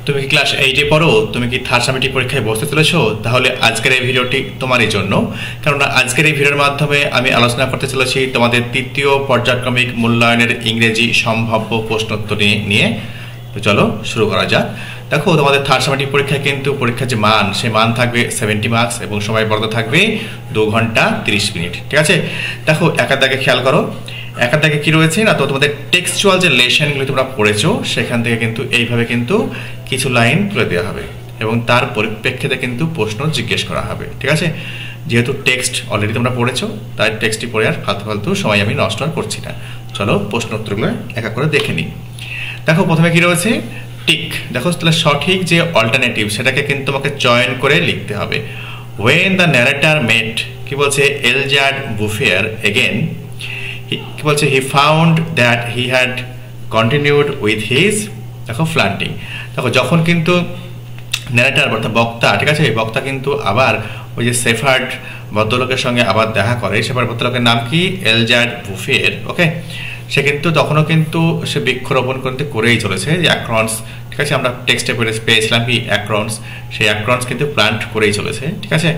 তুমি কি ক্লাস 8 এ পড়ো? তুমি কি থার্ড সামেটিক পরীক্ষায় বসতে চলেছো? তাহলে আজকের এই ভিডিওটি তোমারই জন্য, কারণ আজকের এই ভিডিওর মাধ্যমে আমি আলোচনা করতে চলেছি তোমাদের তৃতীয় পর্যায়ক্রমিক মূল্যায়নের ইংরেজি সম্ভাব্য প্রশ্নোত্তর নিয়ে। তো চলো শুরু করা যাক। দেখো, তোমাদের থার্ড সামেটিক পরীক্ষায় কিন্তু পরীক্ষার যে মান, সেই মান থাকবে 70 মার্কস এবং সময় বরাদ্দ থাকবে 2 ঘন্টা 30 মিনিট। ঠিক আছে, দেখো একার দাগে খেয়াল করো। একার দাগে কি রয়েছে না, তো তোমাদের টেক্সচুয়াল যে লেসনগুলো তোমরা পড়েছো সেখান থেকে কিন্তু এইভাবে কিন্তু কিছু লাইন তুলে দেওয়া হবে এবং তার পরিপ্রেক্ষিতে কিন্তু প্রশ্ন জিজ্ঞেস করা হবে। ঠিক আছে, যেহেতু টেক্সট অলরেডি তোমরা পড়েছো, তাই টেক্সটটি পড়ে আর ফালতু সময় আমি নষ্ট আর করছি না। চলো প্রশ্ন উত্তরগুলো এক এক করে দেখে নিই। দেখো প্রথমে কি রয়েছে, টিক। দেখো তাহলে সঠিক যে অল্টারনেটিভ সেটাকে কিন্তু তোমাকে চয়ন করে লিখতে হবে। ওয়েন দ্য ন্যারেটর মেট, কি বলছে, এলজার্ড বুফেয়ার এগেন, কি বলছে, he found that he had continued with his, দেখো ফ্লান্টিং। দেখো যখন কিন্তু ন্যারেটর অর্থাৎ বক্তা, ঠিক আছে, বক্তা কিন্তু আবার ওই যে শেফার্ড ভদ্রলোকের সঙ্গে আবার দেখা করে, শেফার্ড ভদ্রলোকের নাম কি, এলজার্ড বুফেয়ার। ওকে, সে কিন্তু তখনও কিন্তু সে বৃক্ষরোপণ করতে করেই চলেছে, যে অ্যাক্রনস, ঠিক আছে, আমরা টেক্সটে পেয়েছিলাম কি অ্যাক্রনস, সেই অ্যাক্রনস কিন্তু প্লান্ট করেই চলেছে। ঠিক আছে,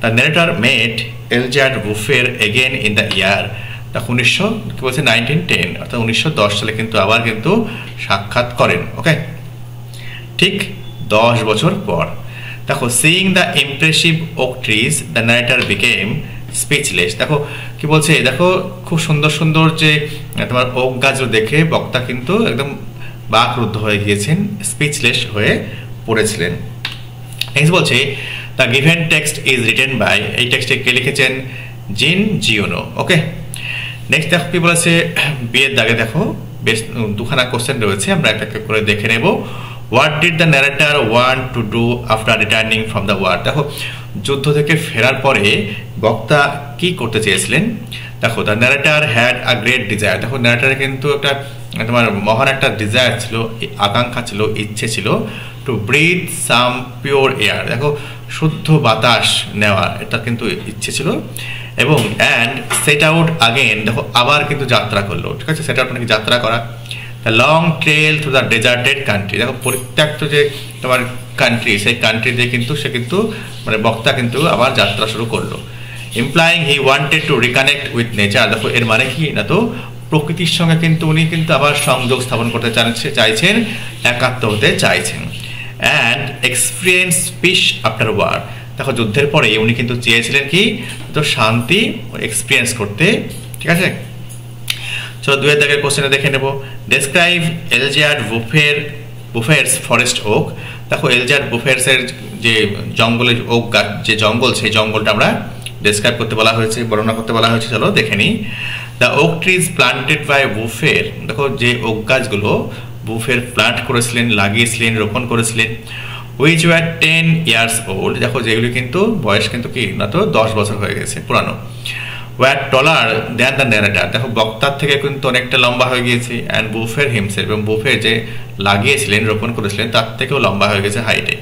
the narrator met Elzeard Bouffier again in the year, দেখো 1910 অর্থাৎ 1910 সালে কিন্তু আবার কিন্তু সাক্ষাৎ করেন। ওকে, ঠিক 10 বছর পর। দেখো seeing the impressive oak trees the narrator became speechless. দেখো কি বলছে, দেখো খুব সুন্দর সুন্দর যে তোমার ওক গাছগুলো দেখে বক্তা কিন্তু একদম বাকরুদ্ধ হয়ে গিয়েছেন, স্পিচলেস হয়ে পড়েছিলেন। নেক্সট বলছে the given text is written by, এই টেক্সটে কে লিখেছেন, জিন জিওনো। ওকে, নেক্সট দেখো কি বলেছে, বিয়ের দাগে দেখো বেশ দুখানা কোশ্চেন রয়েছে, আমরা একটা করে দেখে নেব। What did the narrator want to do after returning from the war, দেখো যুদ্ধ থেকে ফেরার পরে বক্তা কি করতে চেয়েছিলেন। দেখো the narrator had a great desire, দেখো ন্যারেটরের কিন্তু একটা তোমার মহান একটা ডিজায়ার ছিল, আকাঙ্ক্ষা ছিল, ইচ্ছে ছিল, to breathe some pure air, দেখো শুদ্ধ বাতাস নেওয়া, এটা কিন্তু ইচ্ছে ছিল। এবং অ্যান্ড সেট আউট আগেন, দেখো আবার কিন্তু যাত্রা করলো। ঠিক আছে, সেট আউট মানে যাত্রা করা। The long trail through the deserted country, দেখো পরিত্যক্ত যে তোমার কান্ট্রি, সেই কান্ট্রি দিয়ে কিন্তু সে কিন্তু মানে বক্তা কিন্তু আবার যাত্রা শুরু করলো। ইমপ্লাইং হি wanted two reconnect with nature, দেখো এর মানে কি না, তো প্রকৃতির সঙ্গে কিন্তু উনি কিন্তু আবার সংযোগ স্থাপন করতে চাইছেন, একাত্ম হতে চাইছেন। And experience peace after war, দেখো যুদ্ধের পরে উনি কিন্তু চেয়েছিলেন কি, তো শান্তি এক্সপিরিয়েন্স করতে। ঠিক আছে, চলো 2 দাগের কোশ্চেনে দেখে নেব। ডেসক্রাইব এলজার্ড বুফেয়ার্স ফরেস্ট ওক, দেখো এলজার্ড বুফেয়ার্সের যে জঙ্গলের ওক গাছ, যে জঙ্গল, সেই জঙ্গলটা আমরা ডেসক্রাইব করতে বলা হয়েছে, বর্ণনা করতে বলা হয়েছে। চলো দেখে নিই। The oak trees planted by Bouffier, দেখো যে ওক গাছগুলো বুফেয়ার প্লান্ট করেছিলেন, লাগিয়েছিলেন, রোপণ করেছিলেন। উইচ ওয়ার 10 ইয়ার্স ওল্ড, দেখো যেগুলি কিন্তু বয়স কিন্তু কি না, তো 10 বছর হয়ে গেছে, পুরানো। Were taller than the narrator, দেখো বক্তার থেকে কিন্তু অনেকটা লম্বা হয়ে গিয়েছে। অ্যান্ড বুফের হিমসেলফ, এবং বুফের যে লাগিয়েছিলেন, রোপণ করেছিলেন, তার থেকেও লম্বা হয়ে গেছে হাইটে।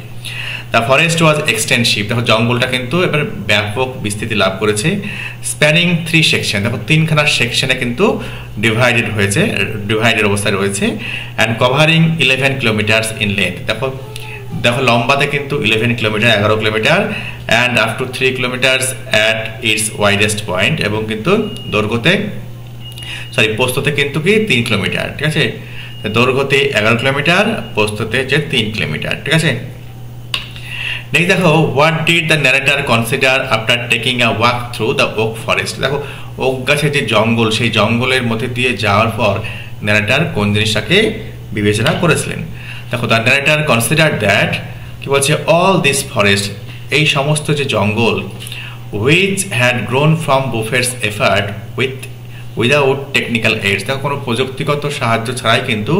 দ্য ফরেস্ট ওয়াজ এক্সটেন্সিভ, দেখো জঙ্গলটা কিন্তু এবার ব্যাপক বিস্তৃতি লাভ করেছে। স্প্যানিং 3 সেকশন, দেখো 3খানা সেকশনে কিন্তু ডিভাইডেড অবস্থায় রয়েছে। And covering 11 kilometres in length, দেখো লম্বাতে কিন্তু 11 kilometre, 11 kilometre. And up to 3 kilometres at it's widest point, এবং কিন্তু প্রস্থতে কিন্তু কি 3 কিলোমিটার। ঠিক আছে, দৈর্ঘ্যতে 11 কিলোমিটার, প্রস্থতে যে 3 কিলোমিটার। ঠিক আছে, নেক্সট দেখো, what did the narrator consider after taking a walk through the oak forest, দেখো ওক গাছের যে জঙ্গল, সেই জঙ্গলের মধ্যে দিয়ে যাওয়ার পর ন্যারেটর কোন জিনিসটাকে বিবেচনা করেছিলেন। দেখো দ্য ন্যারেটর কনসিডার দ্যাট, কি বলছে, অল দিস ফরেস্ট, এই সমস্ত যে জঙ্গল, which had grown from Bouffier's effort without technical aids, দেখো কোনো প্রযুক্তিগত সাহায্য ছাড়াই কিন্তু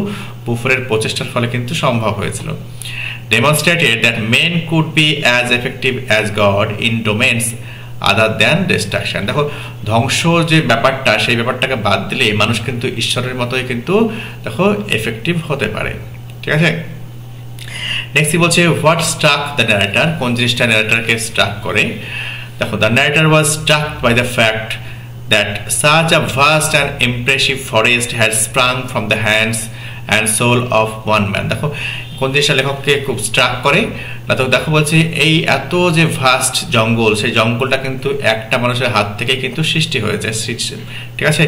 বুফেয়ারের প্রচেষ্টার ফলে কিন্তু সম্ভব হয়েছিল। Demonstrated that men could be as effective as God in domains other than destruction, দেখো ধ্বংস যে ব্যাপারটা, সেই ব্যাপারটাকে বাদ দিলে মানুষ কিন্তু ঈশ্বরের মতোই কিন্তু দেখো এফেক্টিভ হতে পারে। ঠিক আছে, নেক্সট বলছে হোয়াট স্ট্রাক দ্য ন্যারেটর, কোন জিনিসটা ন্যারেটরকে স্ট্রাক করে। দেখো the narrator was struck by the fact that such a vast and impressive forest had sprung from the hands and soul of one man, দেখো কোন জিনিসটা লেখককে খুব স্ট্রাক করে না, তো দেখো বলছে এই এত যে ভাস্ট জঙ্গল, সেই জঙ্গলটা কিন্তু একটা মানুষের হাত থেকে কিন্তু সৃষ্টি হয়েছে, ঠিক আছে।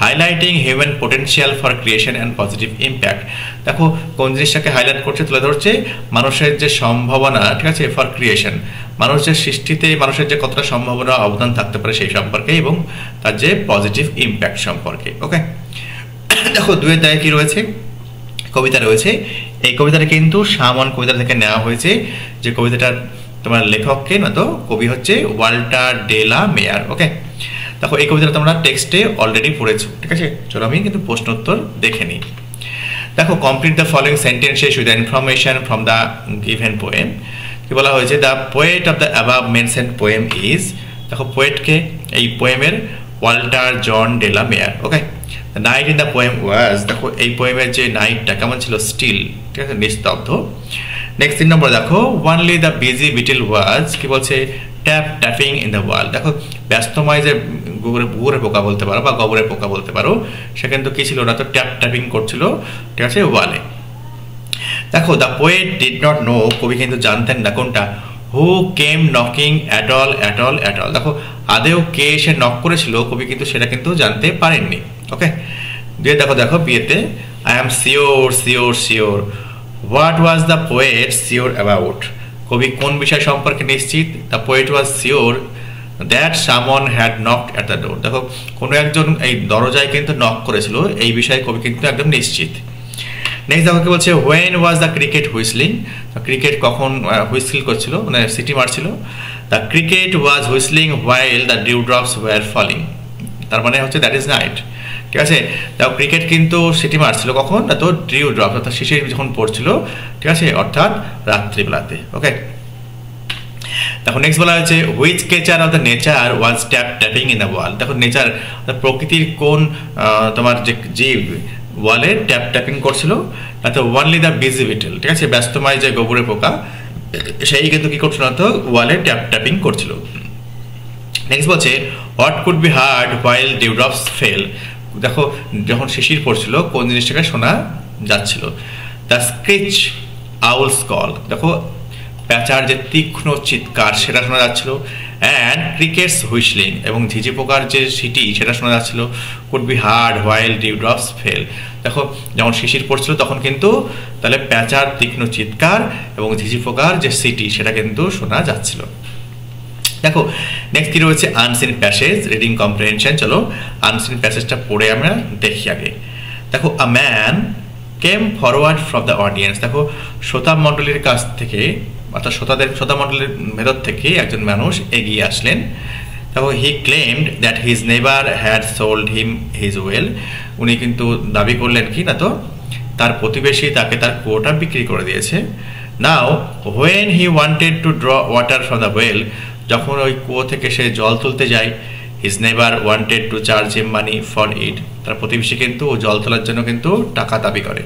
Highlighting human potential for creation and positive impact, দেখো কোন জিনিসটাকে হাইলাইট করছে, তুলে ধরছে মানুষের যে সম্ভাবনা, ঠিক আছে, ফর ক্রিয়েশন, মানুষের সৃষ্টিতে মানুষের যে কতটা সম্ভাবনা অবদান থাকতে পারে সেই সম্পর্কে, এবং তার যে পজিটিভ ইম্প্যাক্ট সম্পর্কে। ওকে, দেখো দুয়ের দায়ে কি রয়েছে, কবিতা রয়েছে। এই কবিতাটা কিন্তু সামন কবিতা থেকে নেওয়া হয়েছে, যে কবিতাটার তোমার লেখককে না তো কবি হচ্ছে ওয়াল্টার ডে লা মেয়ার। ওকে, দেখো এই কবিতাটা তোমরা টেক্সটে অলরেডি পড়েছো, ঠিক আছে। চলো আমি কিন্তু প্রশ্নোত্তর দেখে নিই। দেখো, complete the following sentences with the information from the given poem. কি বলা হয়েছে, the poet of the above mentioned poem is, দেখো পোয়েটকে এই পোয়েমের Walter John de la Mare. Okay, the night in the poem was, দেখো এই পোয়েমের যে নাইটটা কেমন ছিল, স্টিল, ঠিক আছে, নিস্তব্ধ। নেক্সট 3 নম্বর দেখো, ওয়ানলি দ্য বিজি বিটেল ওয়াজ, কি বলছে, tap tapping in the wall. দেখো ব্যস্তময় যে গুগরে পোকা বলতে পারো বা গবরের পোকা বলতে পারো, সে কিন্তু কি ছিল না তো ট্যাপ ট্যাপিং করছিল, ঠিক আছে, ওয়ালে। দেখো the poet did not know, কবি কিন্তু জানতেন না কোনটা, who came knocking at all at all at all. দেখো আদেও কে এসে নক করেছিল, কবি কিন্তু সেটা কিন্তু জানতে পারেননি। ওকে, দিয়ে দেখো বিয়েতে, I am sure sure sure, what was the poet sure about, কবি কোন বিষয় সম্পর্কে নিশ্চিত, the poet was sure that someone had knocked at the door. দেখো কোনো একজন এই দরজায় কিন্তু নক করেছিল, এই বিষয়ে কবি কিন্তু একদম নিশ্চিত। নেক্সট দেখো কি বলছে, when was the cricket whistling, cricket কখন হুইসল করছিল, মানে সিটি মারছিল। The cricket was whistling while the dew drops were falling, তার মানে হচ্ছে দ্যাট ইজ নাইট, ঠিক আছে। দেখো ক্রিকেট কিন্তু সিটি মারছিল কখন না, তো ডিউ ড্রপস অর্থাৎ শিশির যখন পড়ছিল, ঠিক আছে, অর্থাৎ রাত্রিবেলাতে। ওকে, দেখো নেক্সট বলা হয়েছে, which creature of the nature was tap tapping in the wall. দেখো নেচার প্রকৃতির কোন তোমার যে জীব ওয়ালে ট্যাপ ট্যাপিং করছিল, তো ওয়ানলি দ্য বিজি বিটেল, ঠিক আছে, ব্যস্তময় যে গোবরের পোকা, সেই কিন্তু কি করছিল না তো ওয়ালে ট্যাপ ট্যাপিং করছিল। নেক্সট বলছে, what could be hard while dew drops fail. দেখো যখন শিশির পড়ছিল কোন জিনিসটাকে শোনা যাচ্ছিল, দ্য স্ক্রিচ আউলস কল, দেখো প্যাঁচার যে তীক্ষ্ণ চিৎকার সেটা শোনা যাচ্ছিল, অ্যান্ড ক্রিকেটস হুইসলিং, এবং ঝিঝি পোকার যে সিটি সেটা শোনা যাচ্ছিল, could be hard while dew drops fail. দেখো যখন শিশির পড়ছিল তখন কিন্তু তাহলে প্যাঁচার তীক্ষ্ণ চিৎকার এবং ঝিঝি পোকার যে সিটি সেটা কিন্তু শোনা যাচ্ছিল। দেখো নেক্সট কি রয়েছে, আনসিন প্যাসেজ রিডিং কম্প্রিহেনশন। চলো আনসিন প্যাসেজটা পড়ে আমরা দেখি আগে। দেখো a man came forward from the audience, দেখো শ্রোতা মণ্ডলীর কাছ থেকে, অর্থাৎ শ্রোতা মণ্ডলীর ভেতর থেকে একজন মানুষ এগিয়ে আসলেন। দেখো he claimed that his neighbour had sold him his well, উনি কিন্তু দাবি করলেন কি না তো তার প্রতিবেশী তাকে তার কুয়োটা বিক্রি করে দিয়েছে। Now when he wanted to draw water from the well, যখন ওই কুয়ো থেকে সে জল তুলতে যায়, his neighbour wanted to charge him money for it, তার প্রতিবেশী কিন্তু জল তোলার জন্য কিন্তু টাকা দাবি করে।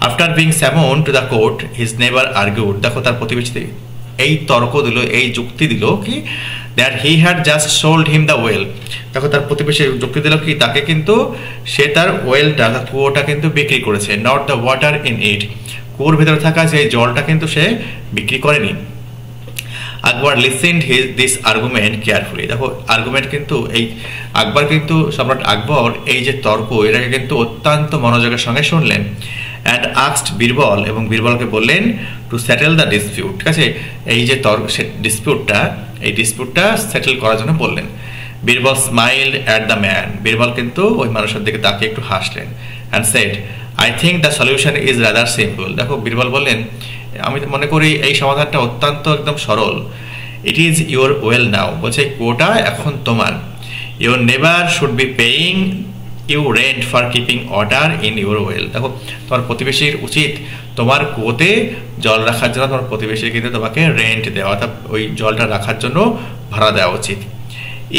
After being summon to the court his neighbour argued, দেখো তার প্রতিবেশী এই তর্ক দিল, এই যুক্তি দিল কি, that he had just sold him the well, দেখো তার প্রতিবেশী যুক্তি দিল কি, তাকে কিন্তু সে তার ওয়েলটা, তার কুয়োটা কিন্তু বিক্রি করেছে, নট দ্য ওয়াটার ইন ইট, কুয়োর ভিতরে থাকা যে জলটা কিন্তু সে বিক্রি করেনি। আকবর লিসেন্ড দিস আর্গুমেন্ট কেয়ারফুলি, দেখো আর্গুমেন্ট কিন্তু এই আকবর কিন্তু সম্রাট আকবর এই যে তর্ক এটাকে কিন্তু অত্যন্ত মনোযোগের সঙ্গে শুনলেন। অ্যান্ড আস্কড বীরবল, এবং বীরবলকে বললেন টু সেটেল দ্য ডিসপিউট, ঠিক আছে, এই যে ডিসপিউটটা সেটেল করার জন্য বললেন। Birbal স্মাইলড at the man, Birbal কিন্তু ওই মানুষের দিকে তাকিয়ে একটু হাসলেন। And said I think the solution is rather simple, দেখো বীরবল বললেন আমি মনে করি এই সমাধানটা অত্যন্ত একদম সরল। It is your well now, বলছে কুয়োটা এখন তোমার। Your neighbour should be paying you rent for keeping order in your well, দেখো তোমার প্রতিবেশীর উচিত তোমার কুয়োতে জল রাখার জন্য তোমার প্রতিবেশীর কিন্তু তোমাকে রেন্ট দেওয়া, অর্থাৎ ওই জলটা রাখার জন্য ভাড়া দেওয়া উচিত।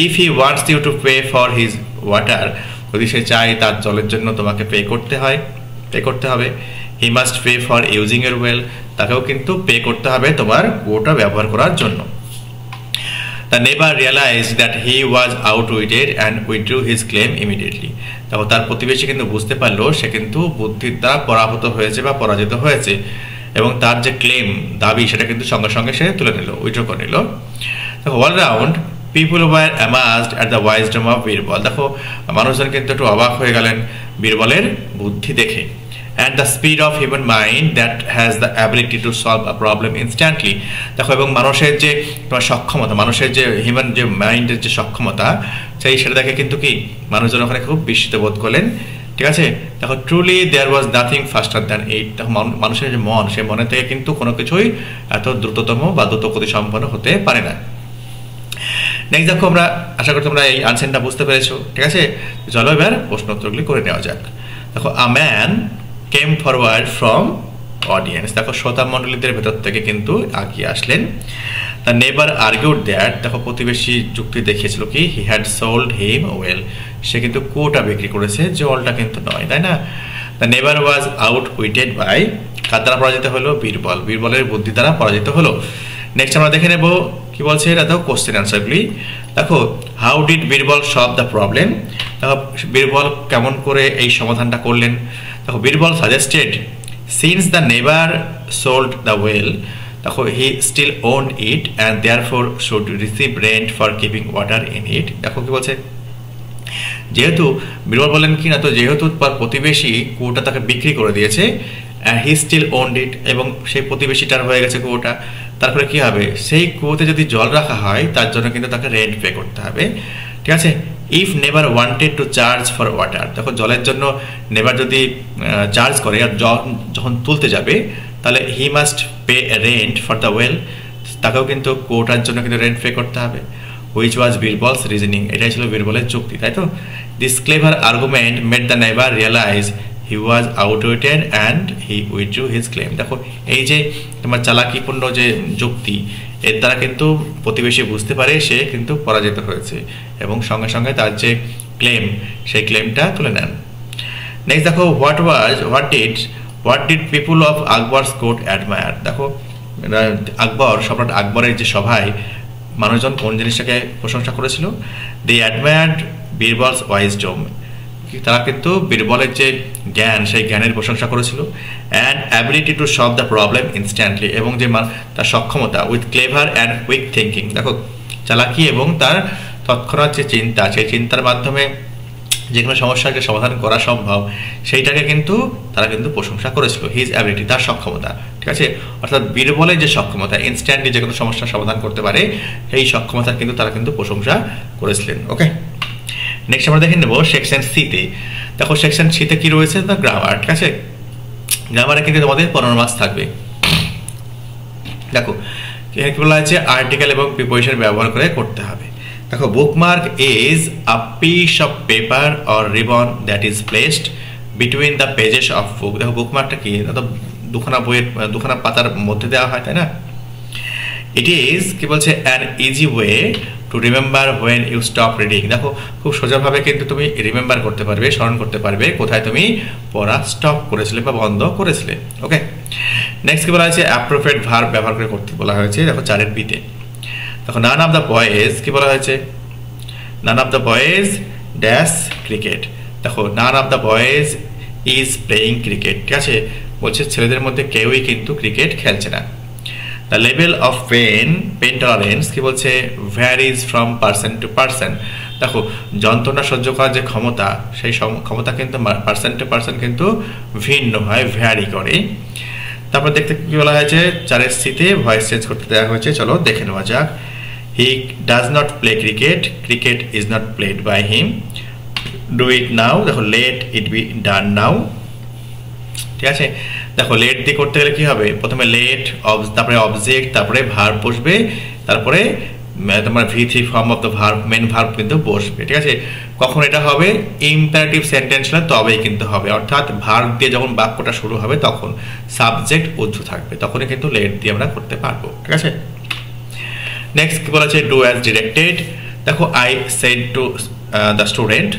If he wants you to pay for his water, যদি সে চায় তার জলের জন্য তোমাকে পে করতে হবে। He must pay for using your well, তাকেও কিন্তু পে করতে হবে তোমার কুয়োটা ব্যবহার করার জন্য। The neighbour realised that he was outwitted and withdrew his claim immediately, দেখো তার প্রতিবেশী কিন্তু বুঝতে পারলো সে কিন্তু বুদ্ধির দ্বারা পরাভূত হয়েছে বা পরাজিত হয়েছে, এবং তার যে ক্লেম দাবি সেটা কিন্তু সঙ্গে সঙ্গে সে তুলে নিল, উইথড্র করে নিল। দেখো all round people were amazed at the wisdom of Birbal. দেখো মানুষজন কিন্তু একটু অবাক হয়ে গেলেন বীরবলের বুদ্ধি দেখে। And the speed of human mind that has the ability to solve a problem instantly. দেখো এবং মানুষের যে তোমার সক্ষমতা, মানুষের যে হিউম্যান যে মাইন্ডের যে সক্ষমতা সেটা দেখে কিন্তু কি মানুষজন ওখানে খুব বিস্মিত বোধ করলেন। ঠিক আছে, দেখো truly there was nothing faster than it. দেখো মানুষের যে মন, সে মনের থেকে কিন্তু কোনো কিছুই এত দ্রুততম বা দ্রুতগতি সম্পন্ন হতে পারে না। নেক্সট দেখো, আমরা আশা করি তোমরা এই আনসারটা বুঝতে পেরেছো। ঠিক আছে, চলো এবার প্রশ্ন উত্তরগুলি করে নেওয়া যাক। দেখো a man came forward from audience. দেখো শ্রোতা মণ্ডলীদের ভেতর থেকে কিন্তু আগিয়ে আসলেন। দ্য নেবার আর্গুড দ্যাট, দেখো প্রতিবেশী যুক্তি দেখিয়েছিল কি he had sold him well, সে কিন্তু কোটা বিক্রি করেছে, যে অলটা কিন্তু নয়, তাই না? দ্য নেবার ওয়াজ আউট উইটেড বাই, কার দ্বারা পরাজিত হলো? বীরবল, বীরবলের বুদ্ধি দ্বারা পরাজিত হলো। নেক্সট আমরা দেখে নেব কি বলছে, এটা দেখো কোশ্চেন আনসারগুলি। দেখো how did Birbal solve the problem. দেখো বীরবল কেমন করে এই সমাধানটা করলেন। দেখো Birbal suggested since the neighbour sold the well, দেখো he still owned it and therefore should receive rent for keeping water in it. দেখো কি বলছে, যেহেতু বীরবল বলেন কি না, তো যেহেতু তার প্রতিবেশী কুয়োটা তাকে বিক্রি করে দিয়েছে, হি স্টিল ওন্ড ইট, এবং সেই প্রতিবেশীটার হয়ে গেছে কুয়োটা, তারপরে কি হবে, সেই কুয়োতে যদি জল রাখা হয় তার জন্য কিন্তু তাকে রেন্ট পে করতে হবে। ঠিক আছে, if never wanted to charge for water, দেখো জলের জন্য নেভার যদি চার্জ করে আর যখন তুলতে যাবে তাহলে he must pay rent for the well, তাকেও কিন্তু কুয়োটার জন্য কিন্তু রেন্ট পে করতে হবে। হুইচ ওয়াজ বীরবলস রিজনিং, এটাই ছিল বীরবলের যুক্তি, তাই তো? This clever argument made the neighbour realise he was outwitted and he withdrew his claim. দেখো এই যে তোমার চালাকিপূর্ণ যে যুক্তি, এর দ্বারা কিন্তু প্রতিবেশী বুঝতে পারে সে কিন্তু পরাজিত হয়েছে এবং সঙ্গে সঙ্গে তার যে ক্লেম সেই ক্লেমটা তুলে নেন। নেক্সট দেখো what did people of Akbar's court admire. দেখো সম্রাট আকবরের যে সভায় মানুষজন কোন জিনিসটাকে প্রশংসা করেছিল? দে অ্যাডমায়ার্ড বীরবলস ওয়াইজডম, তারা কিন্তু বীরবলের যে জ্ঞান সেই জ্ঞানের প্রশংসা করেছিল। And ability to solve the problem instantly, এবং যে তার সক্ষমতা with clever and quick thinking, দেখো চালাকি এবং তার তৎক্ষণাৎ যে চিন্তা, সেই চিন্তার মাধ্যমে যে কোনো সমস্যাকে সমাধান করা সম্ভব, সেইটাকে কিন্তু তারা কিন্তু প্রশংসা করেছিল। হিজ অ্যাবিলিটি, তার সক্ষমতা। ঠিক আছে, অর্থাৎ বীরবলের যে সক্ষমতা, ইনস্ট্যান্টলি যে কোনো সমস্যার সমাধান করতে পারে, সেই সক্ষমতার কিন্তু তারা কিন্তু প্রশংসা করেছিলেন। ওকে, নেক্সট আমরা দেখে নেব সেকশন সিতে। দেখো সেকশন সিতে কি রয়েছে? The grammar. ঠিক আছে, গ্রামারে কিন্তু তোমাদের 15 মার্কস থাকবে। দেখো কি বলা আছে, আর্টিকেল এবং প্রিপোজিশন ব্যবহার করে করতে হবে। দেখো bookmark is a piece of paper or ribbon that is placed between the pages of book. দেখো বুকমার্কটা কি, দুখানা পাতার মধ্যে দেওয়া হয়, তাই না? ইট ইজ কি বলছে, an easy way to remember when you stop reading. দেখো খুব সোজাভাবে কিন্তু তুমি রিমেম্বার করতে পারবে, স্মরণ করতে পারবে কোথায় তুমি পড়া স্টপ করেছিলে বা বন্ধ করেছিলে। ওকে, নেক্সট কি বলা হয়েছে, অ্যাপ্রোপ্রিয়েট ভার্ব ব্যবহার করে করতে বলা হয়েছে। দেখো 4 বিতে দেখো নান অফ দ্য বয়েজ কি বলা হয়েছে, none of the boys dash cricket. দেখো none of the boys is playing cricket. ঠিক আছে, বলছে ছেলেদের মধ্যে কেউই কিন্তু ক্রিকেট খেলছে না। The level of pain tolerance কি বলছে, varies from person to person. দেখো যন্ত্রণা সহ্য করার যে ক্ষমতা, সেই ক্ষমতা কিন্তু পার্সন টু পার্সন কিন্তু ভিন্ন হয়, ভ্যারি করে। তারপর দেখতে কি বলা হয়েছে, 4 সিতে ভয়েস চেঞ্জ করতে দেওয়া হয়েছে। চলো দেখে নেওয়া যাক। He does not play cricket, cricket is not played by him. Do it now, দেখো লেট ইট বি ডান নাও। ঠিক আছে, দেখো লেট দিয়ে করতে গেলে কি হবে, প্রথমে লেট, তারপরে অবজেক্ট, তারপরে ভার্ব বসবে, তারপরে তোমার V3 form of the verb, main verb কিন্তু বসবে। ঠিক আছে, কখন এটা হবে, ইম্পারেটিভ সেন্টেন্স হলে তবেই কিন্তু হবে, অর্থাৎ ভার্ব দিয়ে যখন বাক্যটা শুরু হবে তখন সাবজেক্ট উজ্জ্ব থাকবে, তখনই কিন্তু লেট দিয়ে আমরা করতে পারবো। ঠিক আছে, নেক্সট কি বলা আছে, ডু অ্যাজ ডিরেক্টেড। দেখো I said to the student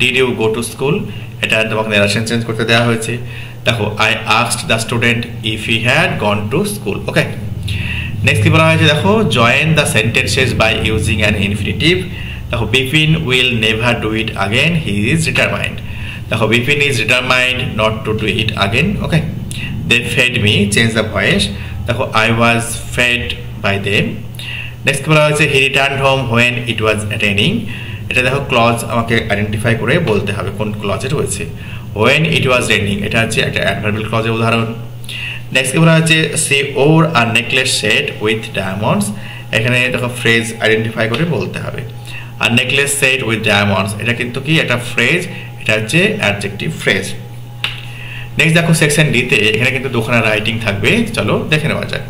did you go to school, এটা তোমাকে নারেশন চেঞ্জ করতে দেওয়া হয়েছে। দেখো I asked the student if he had gone to school. Okay, next কি বলা হয়েছে, দেখো join the sentences by using an infinitive. দেখো Bipin will never do it again, he is determined. দেখো Bipin is determined not to do it again. Okay, they fade me, change the voice, দেখো I was fed by them. Next বলা হয়েছে he return home when it was raining, এটা দেখো clause আমাকে identify করে বলতে হবে কোন ক্লজে রয়েছে। হোয়েন ইট ওয়াজ রেনিং এটা হচ্ছে একটা অ্যাডভার্বিয়াল ক্লজের উদাহরণ। নেক্সট বলা হচ্ছে she wore her necklace set with diamonds, এখানে দেখো ফ্রেজ আইডেন্টিফাই করে বলতে হবে। Her necklace set with diamonds এটা কিন্তু কি একটা ফ্রেজ, এটা হচ্ছে অ্যাডজেক্টিভ ফ্রেজ। নেক্সট দেখো সেকশন ডিতে এখানে কিন্তু দুখানা রাইটিং থাকবে, চলো দেখে নেওয়া যাক।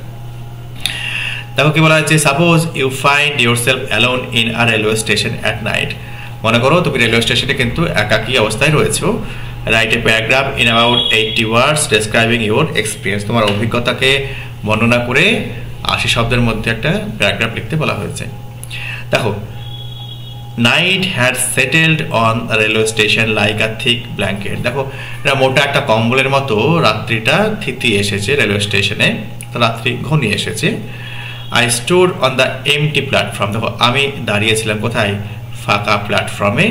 দেখো কি বলা হচ্ছে suppose you find yourself alone in a railway station at night, মনে করো তুমি রেলওয়ে স্টেশনে কিন্তু একাকী অবস্থায় রয়েছো। Write a paragraph in about 80 words describing your experience, তোমার অভিজ্ঞতাকে বর্ণনা করে 80 শব্দের মধ্যে একটা প্যারাগ্রাফ লিখতে বলা হয়েছে। দেখো night had settled on railway station like a thick blanket, দেখো এটা মোটা একটা কম্বলের মতো রাত্রিটা থিতিয়ে এসেছে রেলওয়ে স্টেশনে, রাত্রি ঘনিয়ে এসেছে। I stood on the empty platform, দেখো আমি দাঁড়িয়েছিলাম কোথায়, ফাঁকা প্ল্যাটফর্মে।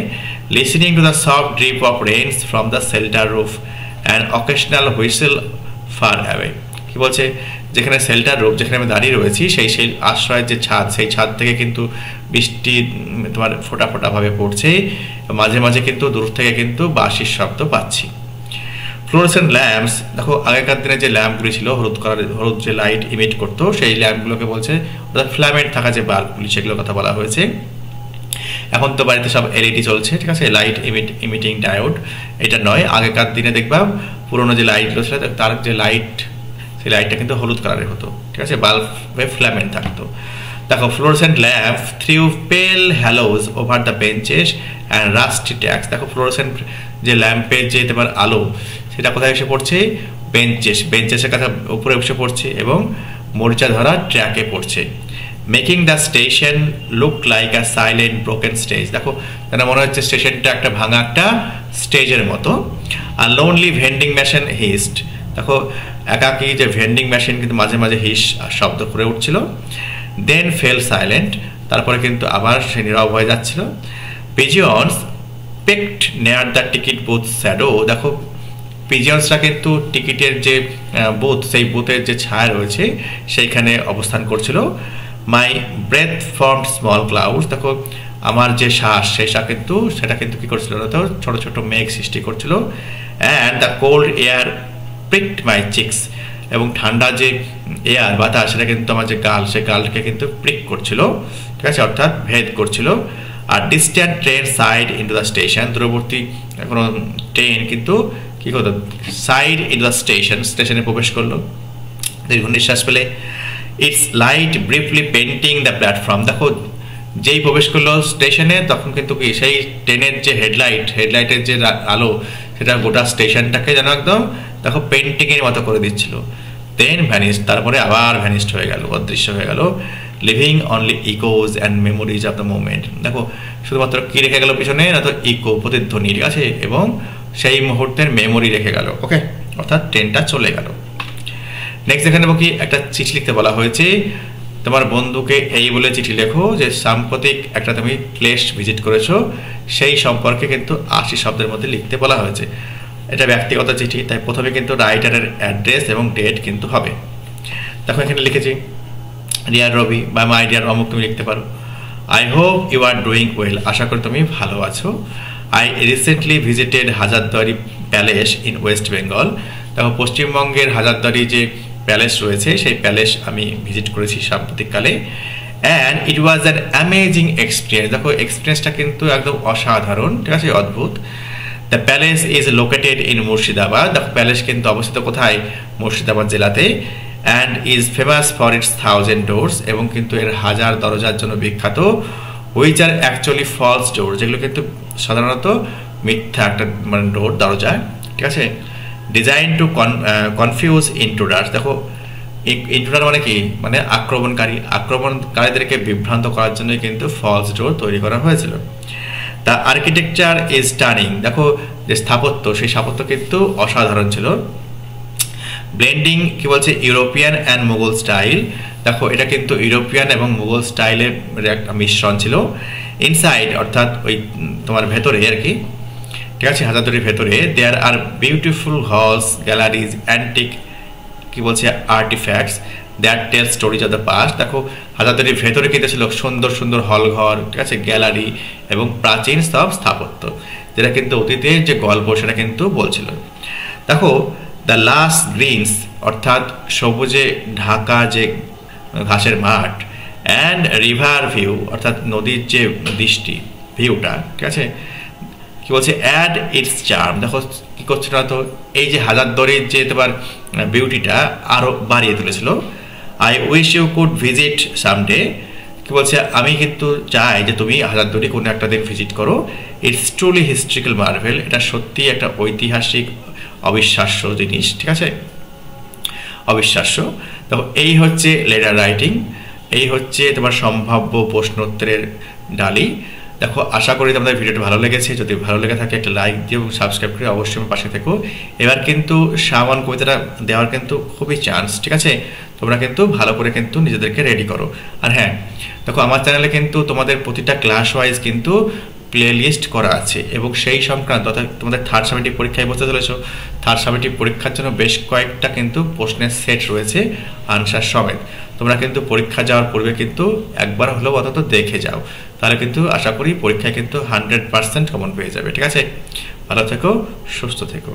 Listening to the soft drip of rains from the shelter roof and occasional whistle far away, কি বলছে যেখানে শেল্টার রুফ, যেখানে আমি দাঁড়িয়ে রয়েছি সেই আশ্রয়ের যে ছাদ, সেই ছাদ থেকে কিন্তু বৃষ্টি তোমার ফোঁটা ফোঁটা ভাবে পড়ছে, মাঝে মাঝে কিন্তু দূর থেকে কিন্তু বাঁশির শব্দ পাচ্ছি। ফ্লোরোসেন্ট ল্যাম্পস, দেখো আগেকার দিনে যে ল্যাম্পগুলি ছিল হলুদ যে লাইট ইমিট করতো সেই ল্যাম্পগুলোকে বলছে, অর্থাৎ ফ্ল্যামেন্ট থাকা যে বাল্বগুলি সেগুলোর কথা বলা হয়েছে। এখন তো বাড়িতে সব এলইডি চলছে, ঠিক আছে, লাইট ইমিটিং ডায়োড, এটা নয়। আগেকার দিনে দেখবা পুরোনো যে লাইটগুলো ছিল তার যে লাইট, সেই লাইটটা কিন্তু হলুদ কালারের হতো, ঠিক আছে, বাল্বে ফ্ল্যামেন্ট থাকতো। দেখো fluorescent lamp threw pale halos over the benches and rusty tracks, দেখো ফ্লোরোসেন্ট যে ল্যাম্পের যে তোমার আলো সেটা কোথায় এসে পড়ছে, বেঞ্চেসের কথা উপরে এসে পড়ছে এবং মরিচা ধরা ট্র্যাকে পড়ছে। Making the station look like a silent broken stage, দেখো যেন মনে হচ্ছে স্টেশনটা একটা ভাঙা একটা স্টেজের মতো। আর লোনলি ভেন্ডিং মেশিন হিস্ট, দেখো একাকি যে ভেন্ডিং মেশিন কিন্তু মাঝে মাঝে হিস শব্দ করে উঠছিল। দেন ফেল সাইলেন্ট, তারপরে কিন্তু আবার সে নীরব হয়ে যাচ্ছিল। Pigeons pecked near the ticket booth shadow, দেখো পিজিয়ন্সরা কিন্তু টিকিটের যে বুথ, সেই বুথের যে ছায়া রয়েছে সেইখানে অবস্থান করছিল। মাই ব্রেথ ফর্মড স্মল ক্লাউডস, দেখো আমার যে শ্বাস সেই শ্বাস কিন্তু সেটা কিন্তু কি করছিল, তো ছোট ছোট মেঘ সৃষ্টি করছিল। And the cold air pricked my cheeks, এবং ঠান্ডা যে এয়ার বাতাস সেটা কিন্তু আমার যে গাল, সেই গালকে কিন্তু প্রিক করছিল, ঠিক আছে, অর্থাৎ ভেদ করছিল। আর distant train sighed into the station, দূরবর্তী কোনো ট্রেন কিন্তু কি করতো, সাইড ইনটু দ্য স্টেশনে প্রবেশ করলো দীর্ঘ নিঃশ্বাস পেলে। It's light briefly painting the platform, দেখো যেই প্রবেশ করলো স্টেশনে তখন কিন্তু কি সেই ট্রেনের যে হেডলাইটের যে আলো সেটা গোটা স্টেশনটাকে যেন একদম দেখো পেন্টিংয়ের মতো করে দিচ্ছিল। দেন ভ্যানিশ, তারপরে আবার ভ্যানিশড হয়ে গেল, অদৃশ্য হয়ে গেল। Living only Echoes and memories of the moment, দেখো শুধুমাত্র কি রেখে গেল পিছনে না, তো ইকো প্রতিধ্বনি, ঠিক আছে, এবং সেই মুহূর্তের মেমোরি রেখে গেল। ওকে, অর্থাৎ ট্রেনটা চলে গেল। নেক্সট দেখে নেবো কি একটা চিঠি লিখতে বলা হয়েছে। তোমার বন্ধুকে এই বলে চিঠি লেখো যে সাম্প্রতিক একটা তুমি প্লেস ভিজিট করেছো, সেই সম্পর্কে কিন্তু 80 শব্দের মধ্যে লিখতে বলা হয়েছে। এটা ব্যক্তিগত চিঠি, তাই প্রথমে কিন্তু রাইটারের অ্যাড্রেস এবং ডেট কিন্তু হবে। দেখো এখানে লিখেছি ডিয়ার রবি বা মাই ডিয়ার অমুক, তুমি লিখতে পারো। I hope you are doing well, আশা করি তুমি ভালো আছো। I recently visited Hazarduari palace in West Bengal, দেখো পশ্চিমবঙ্গের হাজারদুয়ারি যে প্যালেস রয়েছে সেই প্যালেস আমি ভিজিট করেছি সাম্প্রতিককালে। And it was an amazing experience, দেখো এক্সপিরিয়েন্সটা কিন্তু একদম অসাধারণ, ঠিক আছে, অদ্ভুত। The palace is located in Murshidabad, দেখো প্যালেস কিন্তু অবস্থিত কোথায়, মুর্শিদাবাদ জেলাতে। And is famous for its 1000 doors, এবং কিন্তু এর 1000 দরজার জন্য বিখ্যাত। হুইচ আর অ্যাকচুয়ালি ফলস ডোর, যেগুলো কিন্তু সাধারণত মিথ্যা একটা মানে ডোর, দরজা, ঠিক আছে। ডিজাইন টু কনফিউজ ইন্ট্রুডার্স, দেখো ইন্ট্রুডার মানে কি, মানে আক্রমণকারীদেরকে বিভ্রান্ত করার জন্য কিন্তু ফলস ডোর তৈরি করা হয়েছিল। দ্য আর্কিটেকচার ইজ স্টানিং, দেখো যে স্থাপত্য, সেই স্থাপত্য কিন্তু অসাধারণ ছিল। ব্লেন্ডিং কি বলছে, ইউরোপিয়ান অ্যান্ড মুঘল স্টাইল, দেখো এটা কিন্তু ইউরোপিয়ান এবং মুঘল স্টাইলের একটা মিশ্রণ ছিল। ইনসাইড অর্থাৎ ওই তোমার ভেতরে আর কি, ঠিক আছে, হাজারদুয়ারির ভেতরে there are beautiful halls, galleries, antique কি বলছে artifacts that tell stories of the past. দেখো হাজারদুয়ারির ভেতরে কিন্তু ছিল সুন্দর সুন্দর হলঘর, ঠিক আছে, গ্যালারি এবং প্রাচীন সব স্থাপত্য, যেটা কিন্তু অতীতের যে গল্প সেটা কিন্তু বলছিল। দেখো দ্য লাস গ্রিনস অর্থাৎ সবুজে ঢাকা যে ঘাসের মাঠ, অ্যান্ড রিভার ভিউ অর্থাৎ নদীর যে দৃষ্টি ভিউটা, ঠিক আছে, কি বলছে অ্যাড ইটস চার্ম। দেখো কি করছিল না, তো এই যে হাজারদুয়ারির যে তোমার বিউটিটা আরও বাড়িয়ে তুলেছিল। I wish you could visit someday, কি বলছে আমি কিন্তু চাই যে তুমি হাজারদুয়ারি কোনো একটা দিন ভিজিট করো। ইটস ট্রুলি হিস্ট্রিক্যাল মার্ভেল, এটা সত্যি একটা ঐতিহাসিক অবিশ্বাস্য জিনিস, ঠিক আছে, অবিশ্বাস্য। দেখো এই হচ্ছে লেটার রাইটিং, এই হচ্ছে তোমার সম্ভাব্য প্রশ্নোত্তরের ডালি। দেখো আশা করি তোমাদের ভিডিওটি ভালো লেগেছে। যদি ভালো লেগে থাকে একটা লাইক দিও এবং সাবস্ক্রাইব করে অবশ্যই আমার পাশে থেকো। এবার কিন্তু সামান কবিতাটা দেওয়ার কিন্তু খুবই চান্স, ঠিক আছে, তোমরা কিন্তু ভালো করে কিন্তু নিজেদেরকে রেডি করো। আর হ্যাঁ দেখো আমার চ্যানেলে কিন্তু তোমাদের প্রতিটা ক্লাস ওয়াইজ কিন্তু প্লে লিস্ট করা আছে এবং সেই সংক্রান্ত অর্থাৎ তোমাদের থার্ড সামেটিভ পরীক্ষায় বসতে চলেছো, থার্ড সামেটিভ পরীক্ষার জন্য বেশ কয়েকটা কিন্তু প্রশ্নের সেট রয়েছে আনসার সমেত। তোমরা কিন্তু পরীক্ষা যাওয়ার পূর্বে কিন্তু একবার হলেও অন্তত দেখে যাও, তাহলে কিন্তু আশা করি পরীক্ষায় কিন্তু 100% কমন পেয়ে যাবে, ঠিক আছে। ভালো থেকো, সুস্থ থেকো।